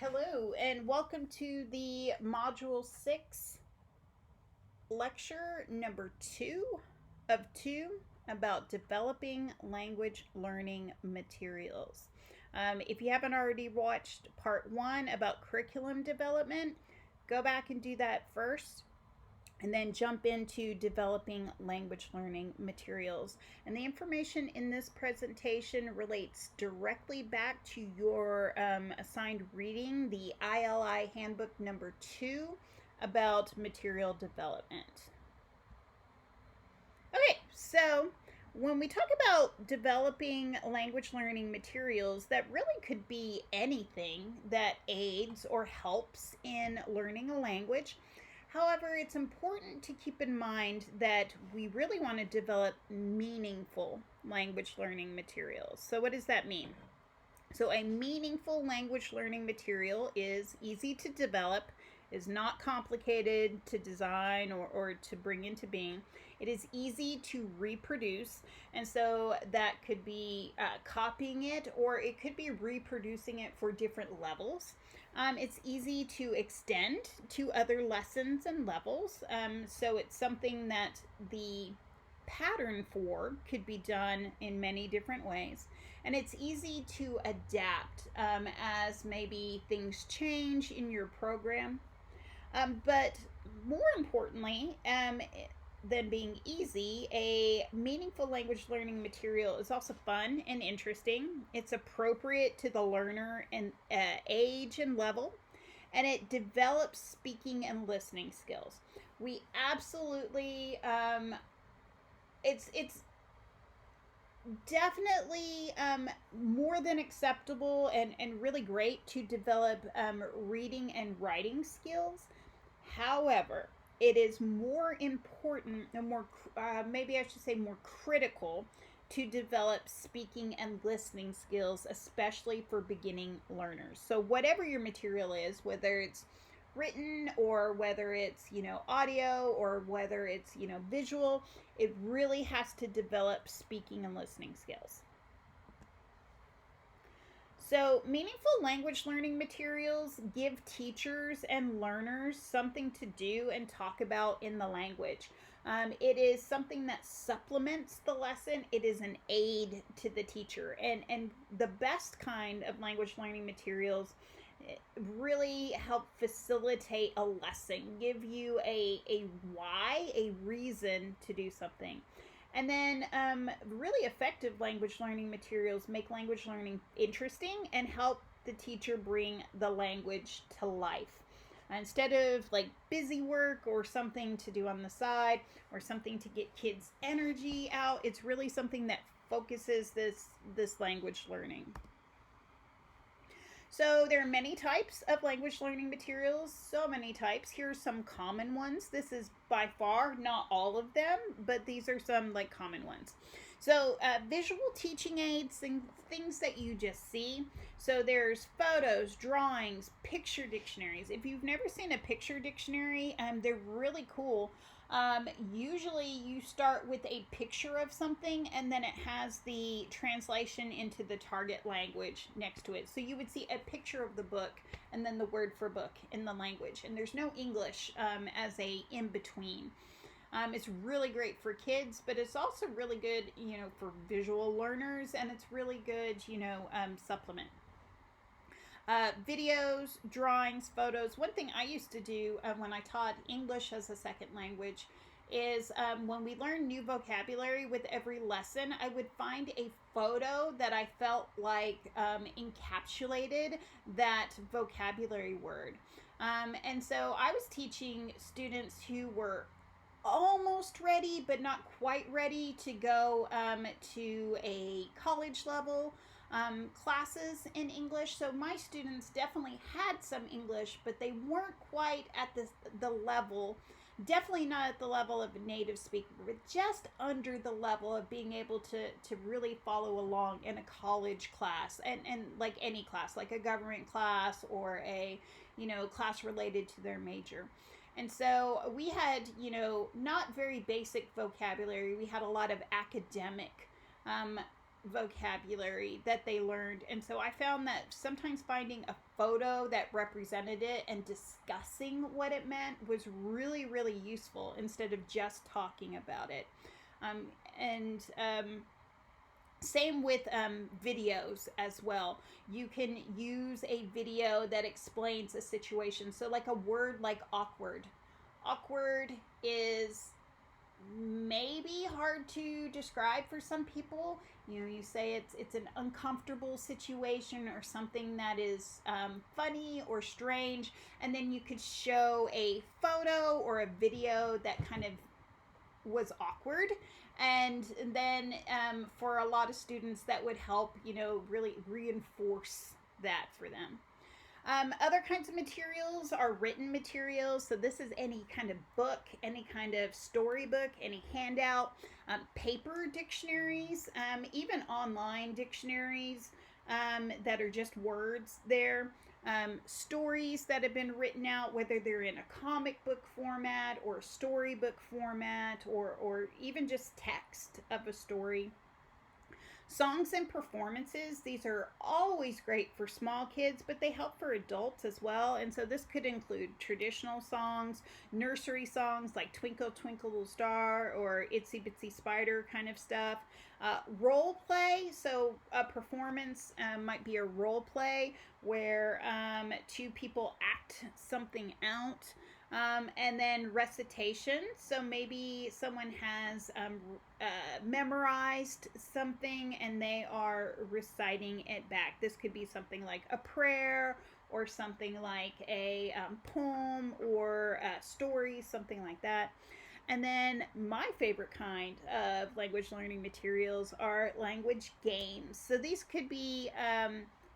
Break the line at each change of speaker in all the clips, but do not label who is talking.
Hello, and welcome to the Module 6 lecture number 2 of 2 about developing language learning materials. If you haven't already watched part 1 about curriculum development, go back and do that first and then jump into developing language learning materials. And the information in this presentation relates directly back to your assigned reading, the ILI Handbook number 2 about material development. Okay, so when we talk about developing language learning materials, that really could be anything that aids or helps in learning a language. However, it's important to keep in mind that we really want to develop meaningful language learning materials. So what does that mean? So a meaningful language learning material is easy to develop, is not complicated to design or to bring into being. It is easy to reproduce, and so that could be copying it, or it could be reproducing it for different levels. It's easy to extend to other lessons and levels, so it's something that the pattern for could be done in many different ways. And it's easy to adapt as maybe things change in your program. But more importantly, than being easy, a meaningful language learning material is also fun and interesting. It's appropriate to the learner and age and level, and it develops speaking and listening skills. We absolutely, it's definitely more than acceptable and really great to develop reading and writing skills. However, it is more important and more, maybe I should say more critical, to develop speaking and listening skills, especially for beginning learners. So whatever your material is, whether it's written or whether it's audio or whether it's visual, it really has to develop speaking and listening skills. So, meaningful language learning materials give teachers and learners something to do and talk about in the language. It is something that supplements the lesson. It is an aid to the teacher. And the best kind of language learning materials really help facilitate a lesson, give you a why, a reason to do something. And then really effective language learning materials make language learning interesting and help the teacher bring the language to life. Instead of like busy work or something to do on the side or something to get kids' energy out, it's really something that focuses this language learning. So there are many types of language learning materials, so many types. Here are some common ones. This is by far not all of them, but these are some like common ones. So visual teaching aids, things that you just see. So there's photos, drawings, picture dictionaries. If you've never seen a picture dictionary, they're really cool. Usually you start with a picture of something and then it has the translation into the target language next to it. So you would see a picture of the book and then the word for book in the language. And there's no English as a in-between. It's really great for kids, but it's also really good, for visual learners, and it's really good, supplement. Videos, drawings, photos. One thing I used to do when I taught English as a second language is when we learned new vocabulary with every lesson, I would find a photo that I felt like encapsulated that vocabulary word. And so I was teaching students who were almost ready but not quite ready to go to a college level classes in English. So my students definitely had some English, but they weren't quite at the level, definitely not at the level of a native speaker, but just under the level of being able to really follow along in a college class and like any class, like a government class or a class related to their major. And so we had, not very basic vocabulary. We had a lot of academic vocabulary that they learned. And so I found that sometimes finding a photo that represented it and discussing what it meant was really, really useful instead of just talking about it. Um, and same with videos as well. You can use a video that explains a situation. So, like a word like awkward. Awkward is maybe hard to describe for some people. You know, you say it's an uncomfortable situation or something that is funny or strange, and then you could show a photo or a video that kind of was awkward. And then for a lot of students, that would help, really reinforce that for them. Other kinds of materials are written materials. So this is any kind of book, any kind of storybook, any handout, paper dictionaries, even online dictionaries that are just words there. Stories that have been written out, whether they're in a comic book format or a storybook format, or even just text of a story. Songs and performances, these are always great for small kids, but they help for adults as well. And so this could include traditional songs, nursery songs like Twinkle Twinkle Little Star or Itsy Bitsy Spider kind of stuff. Role play, so a performance might be a role play where two people act something out. And then recitation. So maybe someone has memorized something and they are reciting it back. This could be something like a prayer or something like a poem or a story, something like that. And then my favorite kind of language learning materials are language games. So these could be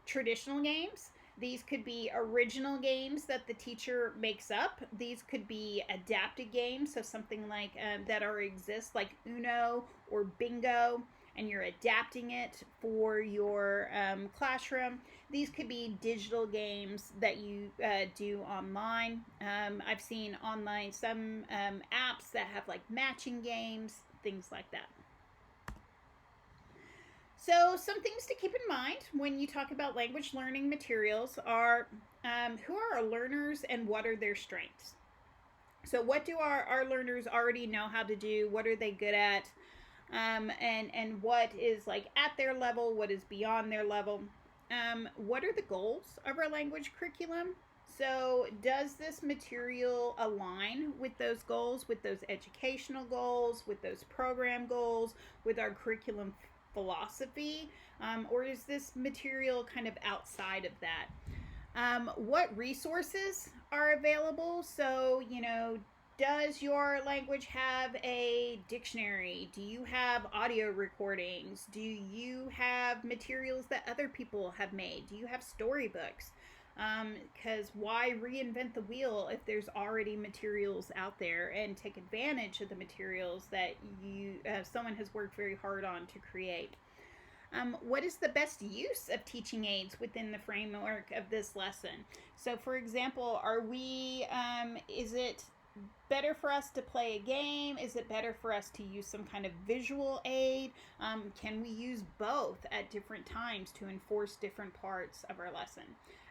traditional games. These could be original games that the teacher makes up. These could be adapted games, so something like that already exists, like Uno or Bingo, and you're adapting it for your classroom. These could be digital games that you do online. I've seen online some apps that have like matching games, things like that. So, some things to keep in mind when you talk about language learning materials are who are our learners and what are their strengths? So, what do our learners already know how to do? What are they good at? And what is like at their level? What is beyond their level? What are the goals of our language curriculum? So, does this material align with those goals, with those educational goals, with those program goals, with our curriculum philosophy, or is this material kind of outside of that? What resources are available? So, does your language have a dictionary? Do you have audio recordings? Do you have materials that other people have made? Do you have storybooks? Because why reinvent the wheel if there's already materials out there, and take advantage of the materials that someone has worked very hard on to create. What is the best use of teaching aids within the framework of this lesson? So, for example, is it better for us to play a game? Is it better for us to use some kind of visual aid? Can we use both at different times to enforce different parts of our lesson?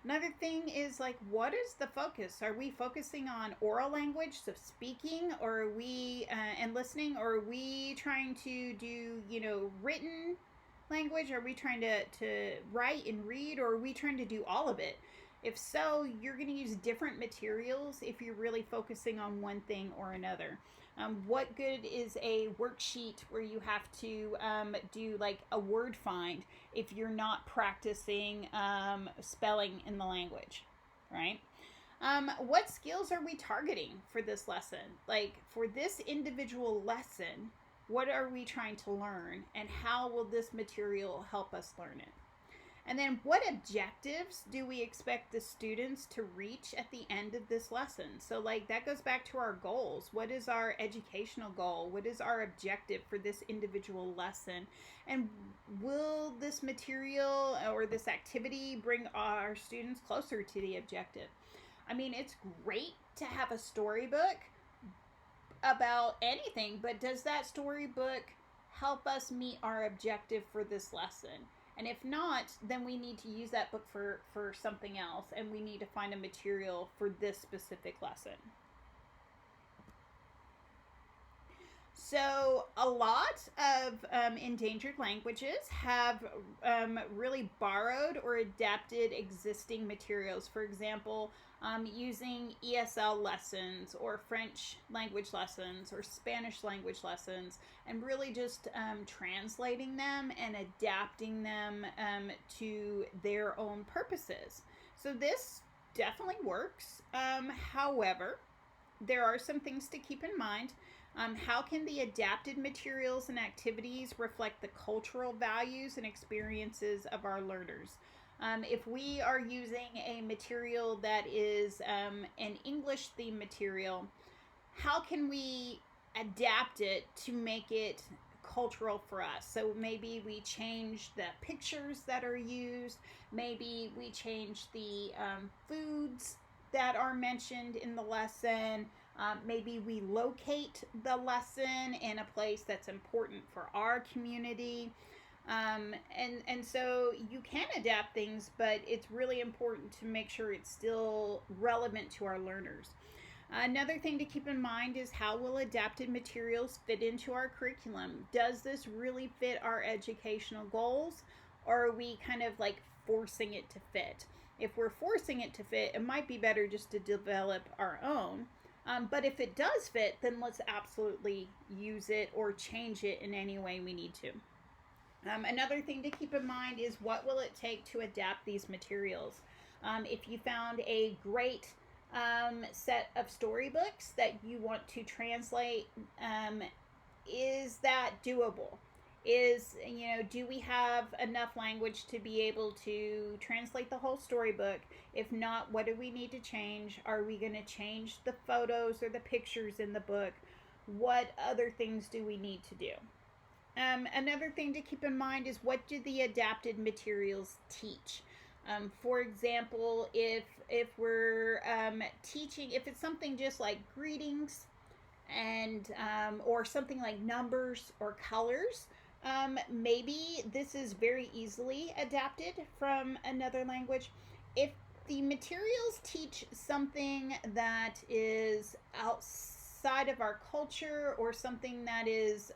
Another thing is like, what is the focus? Are we focusing on oral language, so speaking, or are we and listening, or are we trying to do written language? Are we trying to write and read, or are we trying to do all of it? If so, you're going to use different materials if you're really focusing on one thing or another. What good is a worksheet where you have to do like a word find if you're not practicing spelling in the language, right? What skills are we targeting for this lesson? Like for this individual lesson, what are we trying to learn, and how will this material help us learn it? And then what objectives do we expect the students to reach at the end of this lesson? So like that goes back to our goals. What is our educational goal? What is our objective for this individual lesson? And will this material or this activity bring our students closer to the objective? I mean, it's great to have a storybook about anything, but does that storybook help us meet our objective for this lesson? And if not, then we need to use that book for something else, and we need to find a material for this specific lesson. So, a lot of endangered languages have really borrowed or adapted existing materials. For example, using ESL lessons or French language lessons or Spanish language lessons, and really just translating them and adapting them to their own purposes. So, this definitely works. However, there are some things to keep in mind. How can the adapted materials and activities reflect the cultural values and experiences of our learners? If we are using a material that is an English theme material, how can we adapt it to make it cultural for us? So maybe we change the pictures that are used, maybe we change the foods that are mentioned in the lesson. Maybe we locate the lesson in a place that's important for our community. And so you can adapt things, but it's really important to make sure it's still relevant to our learners. Another thing to keep in mind is how will adapted materials fit into our curriculum? Does this really fit our educational goals, or are we kind of like forcing it to fit? If we're forcing it to fit, it might be better just to develop our own. But if it does fit, then let's absolutely use it or change it in any way we need to. Another thing to keep in mind is what will it take to adapt these materials? If you found a great set of storybooks that you want to translate, is that doable? Do we have enough language to be able to translate the whole storybook? If not, what do we need to change? Are we going to change the photos or the pictures in the book? What other things do we need to do? Another thing to keep in mind is what do the adapted materials teach? For example, if we're teaching, if it's something just like greetings and or something like numbers or colors, maybe this is very easily adapted from another language. If the materials teach something that is outside of our culture or something that is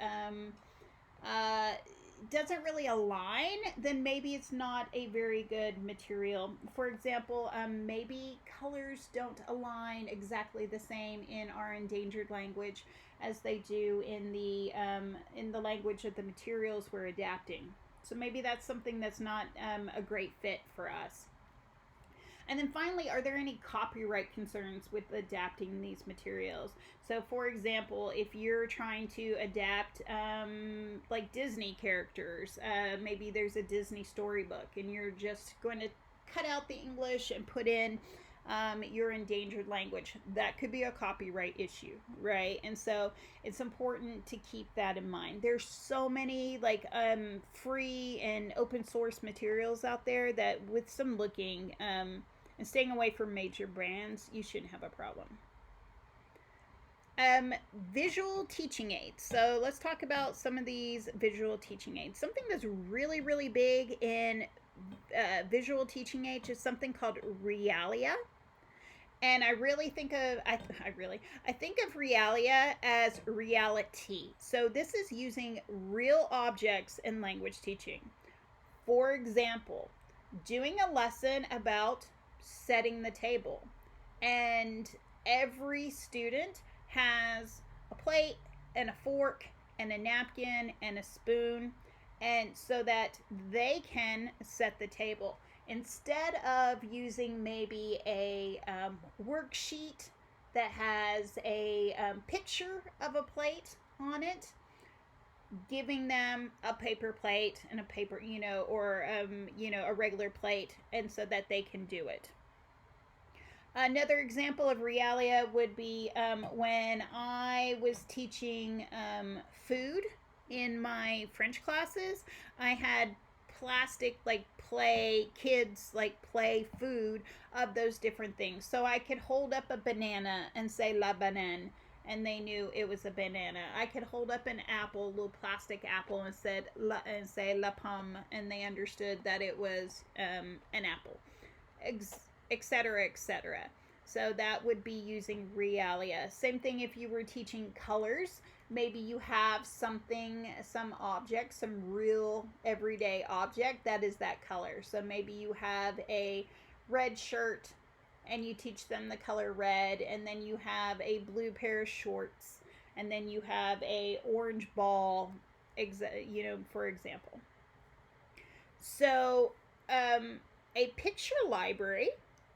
doesn't really align, then maybe it's not a very good material. For example, maybe colors don't align exactly the same in our endangered language as they do in the language of the materials we're adapting. So maybe that's something that's not a great fit for us. And then finally, are there any copyright concerns with adapting these materials? So, for example, if you're trying to adapt like Disney characters, maybe there's a Disney storybook and you're just going to cut out the English and put in your endangered language, that could be a copyright issue, right? And so it's important to keep that in mind. There's so many like free and open source materials out there that with some looking and staying away from major brands, you shouldn't have a problem. Visual teaching aids. So let's talk about some of these visual teaching aids. Something that's really, really big in visual teaching aids is something called realia. And I think of realia as reality. So this is using real objects in language teaching. For example, doing a lesson about setting the table, and every student has a plate and a fork and a napkin and a spoon, and so that they can set the table. Instead of using maybe a worksheet that has a picture of a plate on it, giving them a paper plate and a paper, or a regular plate, and so that they can do it. Another example of realia would be when I was teaching food in my French classes. I had plastic kids play food of those different things. So I could hold up a banana and say la banane, and they knew it was a banana. I could hold up an apple, a little plastic apple, and say la pomme, and they understood that it was an apple, etc., etc. So that would be using realia. Same thing if you were teaching colors. Maybe you have something, some object, some real everyday object that is that color. So maybe you have a red shirt and you teach them the color red, and then you have a blue pair of shorts, and then you have a orange ball, for example. So a picture library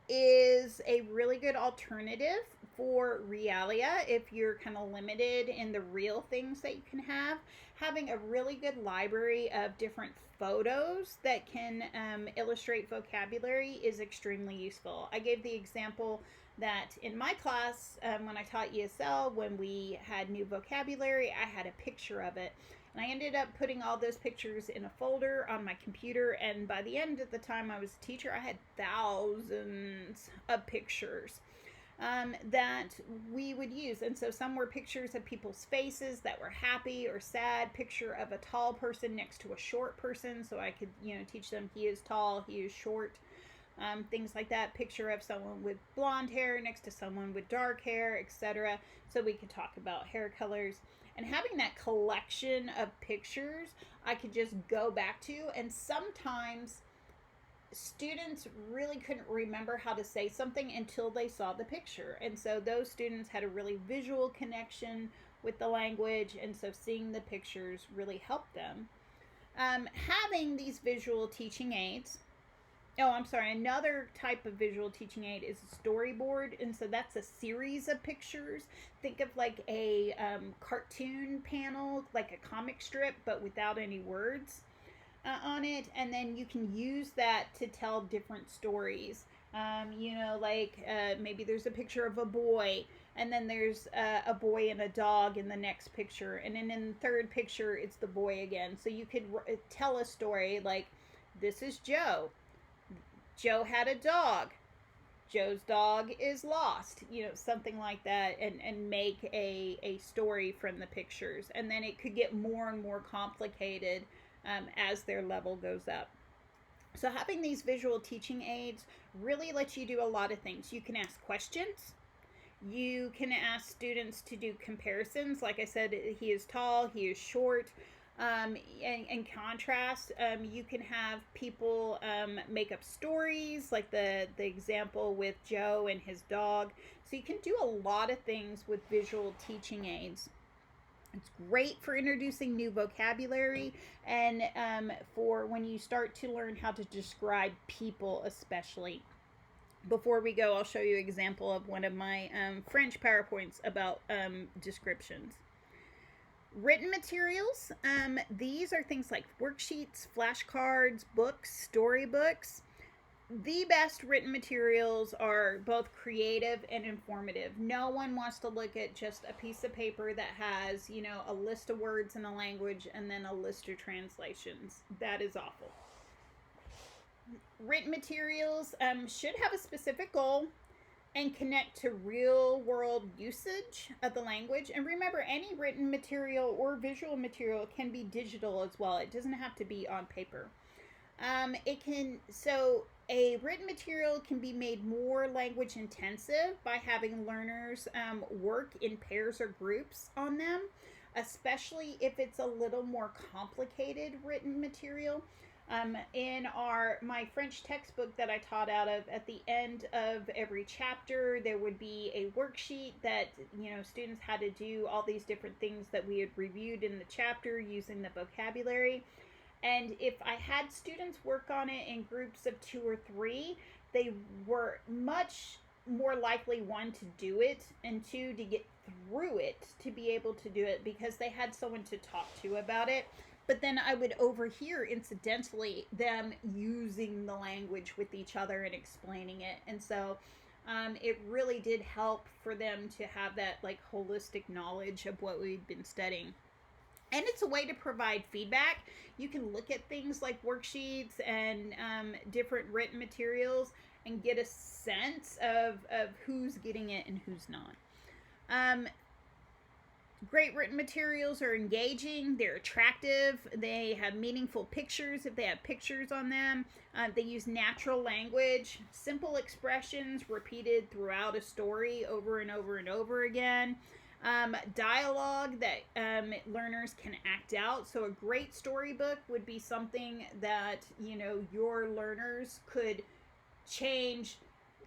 is a really good alternative for realia if you're kind of limited in the real things that you can have. Having a really good library of different photos that can illustrate vocabulary is extremely useful. I gave the example that in my class, when I taught ESL, when we had new vocabulary, I had a picture of it. And I ended up putting all those pictures in a folder on my computer. And by the end of the time I was a teacher, I had thousands of pictures that we would use. And so some were pictures of people's faces that were happy or sad, picture of a tall person next to a short person. So I could, teach them he is tall, he is short. Things like that. Picture of someone with blonde hair next to someone with dark hair, etc. So we could talk about hair colors. And having that collection of pictures, I could just go back to. And sometimes students really couldn't remember how to say something until they saw the picture. And so those students had a really visual connection with the language. And so seeing the pictures really helped them. Having these visual teaching aids. Oh, I'm sorry. Another type of visual teaching aid is a storyboard. And so that's a series of pictures. Think of like a cartoon panel, like a comic strip, but without any words on it. And then you can use that to tell different stories. Maybe there's a picture of a boy, and then there's a boy and a dog in the next picture. And then in the third picture, it's the boy again. So you could tell a story like, this is Joe. Joe had a dog. Joe's dog is lost. Something like that, and make a story from the pictures. And then it could get more and more complicated as their level goes up. So having these visual teaching aids really lets you do a lot of things. You can ask questions. You can ask students to do comparisons. Like I said, he is tall, he is short. In contrast, you can have people make up stories, like the example with Joe and his dog. So you can do a lot of things with visual teaching aids. It's great for introducing new vocabulary, and for when you start to learn how to describe people, especially. Before we go, I'll show you an example of one of my French PowerPoints about descriptions. Written materials, these are things like worksheets, flashcards, books, storybooks. The best written materials are both creative and informative. No one wants to look at just a piece of paper that has, a list of words in a language and then a list of translations. That is awful. Written materials should have a specific goal and connect to real world usage of the language. And remember, any written material or visual material can be digital as well. It doesn't have to be on paper. A written material can be made more language intensive by having learners work in pairs or groups on them, especially if it's a little more complicated written material. In my French textbook that I taught out of, at the end of every chapter, there would be a worksheet that, students had to do all these different things that we had reviewed in the chapter using the vocabulary. And if I had students work on it in groups of 2 or 3, they were much more likely, 1, to do it, and 2, to get through it, to be able to do it, because they had someone to talk to about it. But then I would overhear, incidentally, them using the language with each other and explaining it. And so it really did help for them to have that holistic knowledge of what we'd been studying. And it's a way to provide feedback. You can look at things like worksheets and different written materials and get a sense of who's getting it and who's not. Great written materials are engaging, they're attractive, they have meaningful pictures if they have pictures on them. They use natural language, simple expressions repeated throughout a story over and over and over again. Dialogue that learners can act out. So a great storybook would be something that your learners could change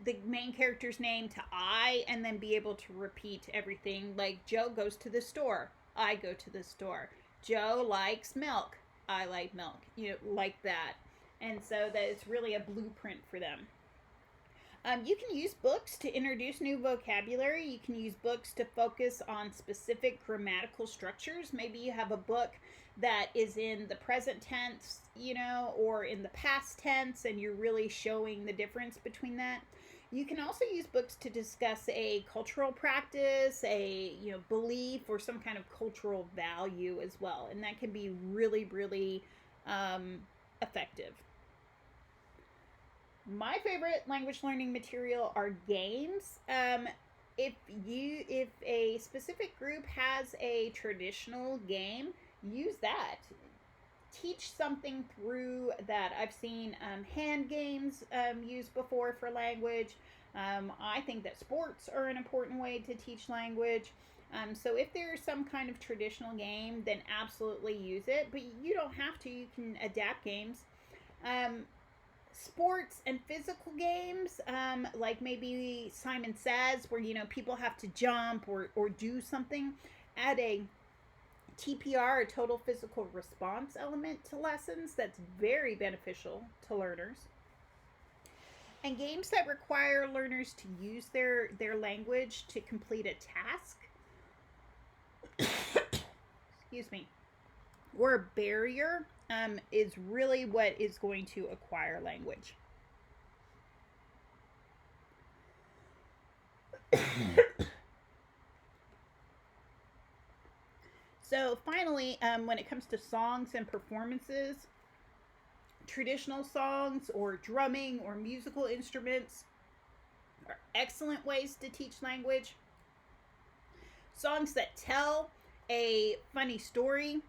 the main character's name to I and then be able to repeat everything. Like Joe goes to the store, I go to the store. Joe likes milk, I like milk. Like that. And so that it's really a blueprint for them. You can use books to introduce new vocabulary. You can use books to focus on specific grammatical structures. Maybe you have a book that is in the present tense, or in the past tense, and you're really showing the difference between that. You can also use books to discuss a cultural practice, a belief, or some kind of cultural value as well, and that can be really, really effective. My favorite language learning material are games. If a specific group has a traditional game, use that. Teach something through that. I've seen hand games used before for language. I think that sports are an important way to teach language. So if there's some kind of traditional game, then absolutely use it. But you don't have to. You can adapt games. Sports and physical games, like maybe Simon Says, where people have to jump or do something. Add a TPR, a total physical response element to lessons. That's very beneficial to learners. And games that require learners to use their language to complete a task, excuse me, or a barrier, is really what is going to acquire language. So finally, when it comes to songs and performances, traditional songs or drumming or musical instruments are excellent ways to teach language. Songs that tell a funny story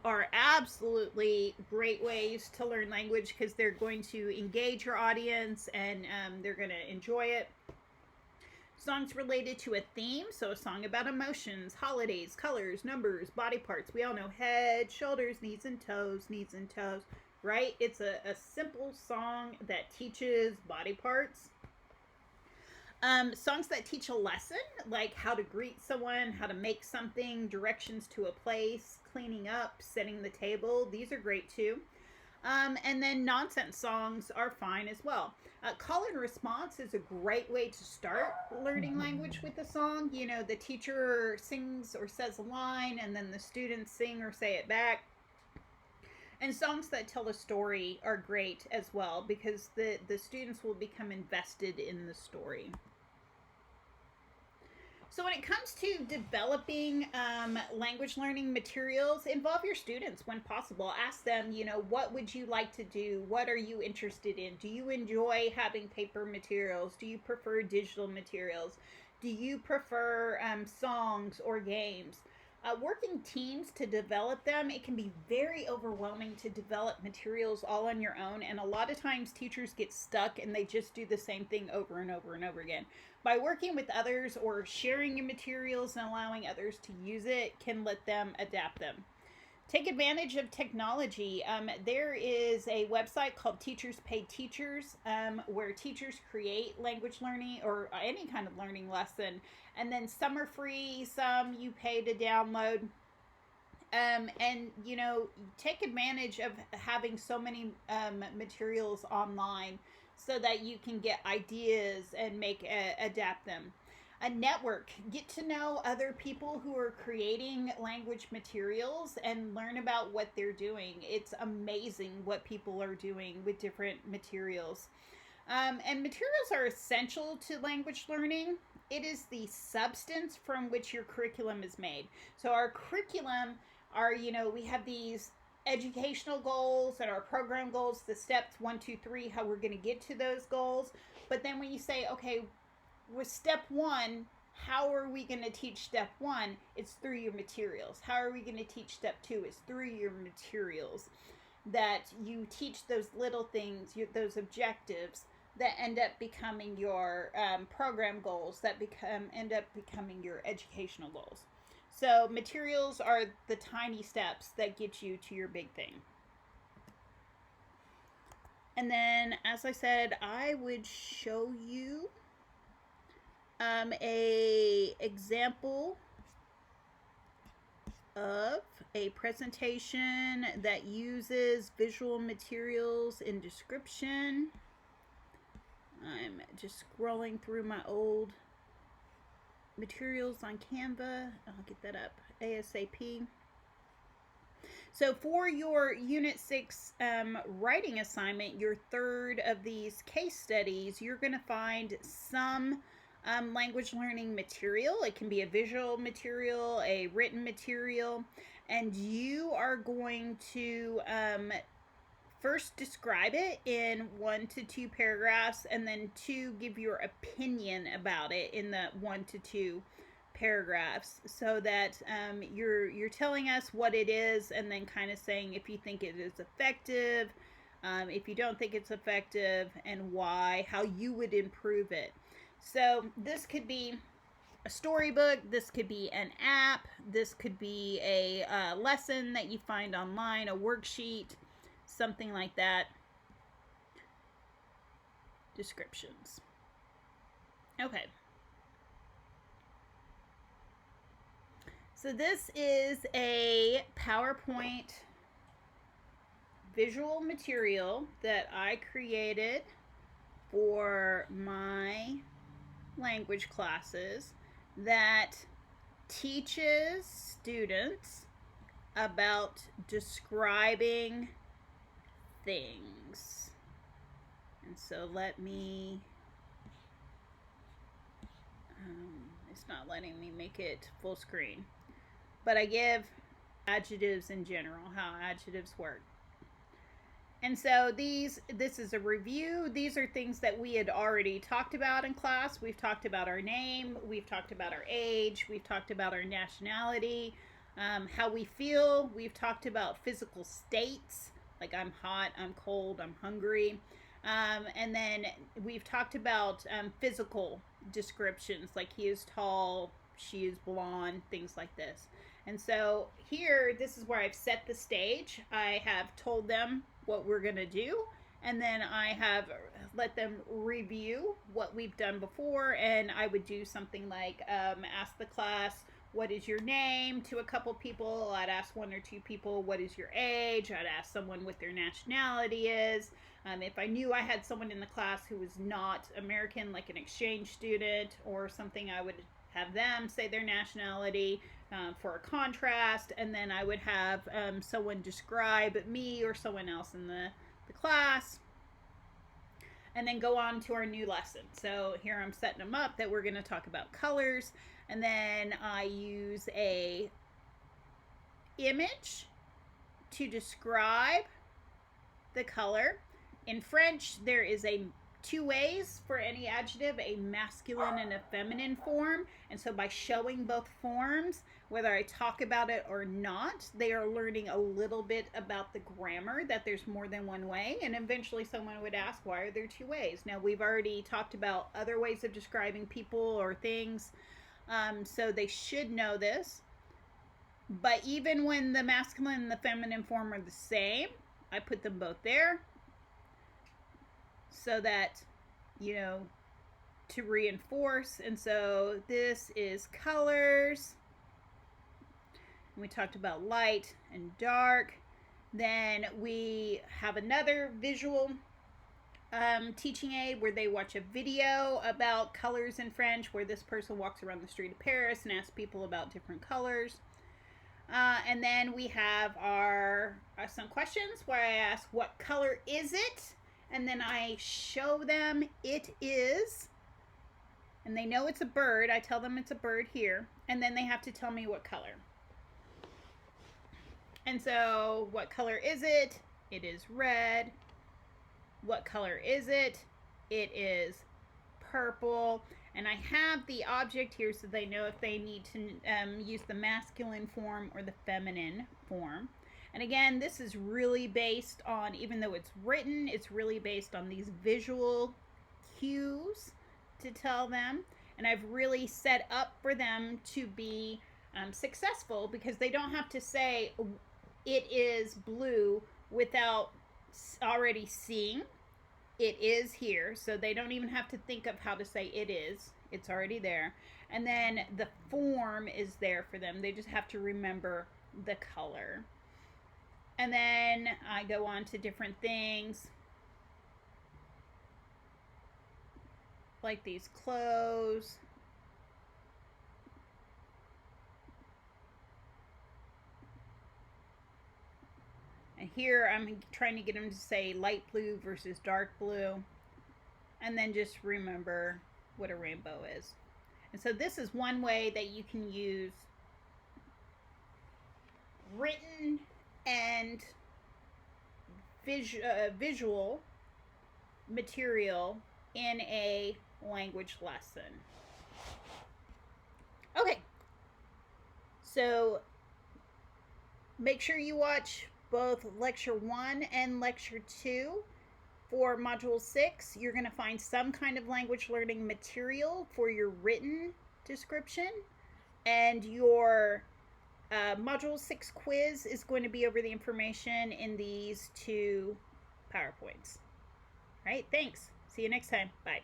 are absolutely great ways to learn language because they're going to engage your audience and they're going to enjoy it. Songs related to a theme, so a song about emotions, holidays, colors, numbers, body parts. We all know head, shoulders, knees and toes, right? It's a simple song that teaches body parts. Songs that teach a lesson, like how to greet someone, how to make something, directions to a place, cleaning up, setting the table. These are great too. And then nonsense songs are fine as well. Call and response is a great way to start learning language with a song. The teacher sings or says a line, and then the students sing or say it back. And songs that tell a story are great as well because the students will become invested in the story. So when it comes to developing language learning materials, involve your students when possible. Ask them, what would you like to do? What are you interested in? Do you enjoy having paper materials? Do you prefer digital materials? Do you prefer songs or games? Working teams to develop them, it can be very overwhelming to develop materials all on your own, and a lot of times teachers get stuck and they just do the same thing over and over and over again. By working with others or sharing your materials and allowing others to use it can let them adapt them. Take advantage of technology. There is a website called Teachers Pay Teachers where teachers create language learning or any kind of learning lesson. And then some are free, some you pay to download. And, take advantage of having so many materials online so that you can get ideas and adapt them. A network. Get to know other people who are creating language materials and learn about what they're doing. It's amazing what people are doing with different materials. And materials are essential to language learning. It is the substance from which your curriculum is made. So our curriculum are, we have these educational goals and our program goals, the steps 1, 2, 3, how we're going to get to those goals. But then when you say, okay, with step 1, how are we going to teach step 1? It's through your materials. How are we going to teach step 2? It's through your materials. That you teach those little things, those objectives that end up becoming your program goals, that end up becoming your educational goals. So materials are the tiny steps that get you to your big thing. And then, as I said, I would show you a example of a presentation that uses visual materials in description. I'm just scrolling through my old materials on Canva. I'll get that up ASAP. So for your Unit 6 writing assignment, your third of these case studies, you're going to find some language learning material. It can be a visual material, a written material, and you are going to first describe it in 1 to 2 paragraphs, and then 2 give your opinion about it in the 1 to 2 paragraphs, so that you're telling us what it is, and then kind of saying if you think it is effective, if you don't think it's effective, and why, how you would improve it. So this could be a storybook, this could be an app, this could be a lesson that you find online, a worksheet, something like that. Descriptions. Okay. So this is a PowerPoint visual material that I created for my language classes that teaches students about describing things. And so let me, it's not letting me make it full screen, but I give adjectives in general, how adjectives work. And so this is a review. These are things that we had already talked about in class. We've talked about our name, we've talked about our age, we've talked about our nationality, how we feel. We've talked about physical states, like I'm hot, I'm cold, I'm hungry. And then we've talked about physical descriptions, like he is tall, she is blonde, things like this. And so here, this is where I've set the stage. I have told them what we're going to do, and then I have let them review what we've done before, and I would do something like ask the class, what is your name, to a couple people. I'd ask 1 or 2 people, what is your age. I'd ask someone what their nationality is. If I knew I had someone in the class who was not American, like an exchange student or something, I would have them say their nationality for a contrast, and then I would have someone describe me or someone else in the class, and then go on to our new lesson. So here I'm setting them up that we're going to talk about colors, and then I use a image to describe the color. In French, there is 2 ways for any adjective, a masculine and a feminine form. And so by showing both forms, whether I talk about it or not, they are learning a little bit about the grammar, that there's more than one way. And eventually someone would ask, why are there 2 ways? Now, we've already talked about other ways of describing people or things, so they should know this. But even when the masculine and the feminine form are the same, I put them both there, so that, to reinforce. And so this is colors. We talked about light and dark. Then we have another visual teaching aid where they watch a video about colors in French, where this person walks around the street of Paris and asks people about different colors. And then we have some questions where I ask, what color is it? And then I show them it is, and they know it's a bird. I tell them it's a bird here, and then they have to tell me what color. And so, what color is it? It is red. What color is it? It is purple. And I have the object here so they know if they need to use the masculine form or the feminine form. And again, this is really based on, even though it's written, it's really based on these visual cues to tell them. And I've really set up for them to be successful, because they don't have to say it is blue without already seeing it is here. So they don't even have to think of how to say it is. It's already there. And then the form is there for them. They just have to remember the color. And then I go on to different things like these clothes. And here I'm trying to get them to say light blue versus dark blue. And then just remember what a rainbow is. And so this is one way that you can use written and visual material in a language lesson. Okay, so make sure you watch both Lecture 1 and Lecture 2. For Module 6, you're going to find some kind of language learning material for your written description, and your Module 6 quiz is going to be over the information in these 2 PowerPoints. All right, thanks. See you next time. Bye.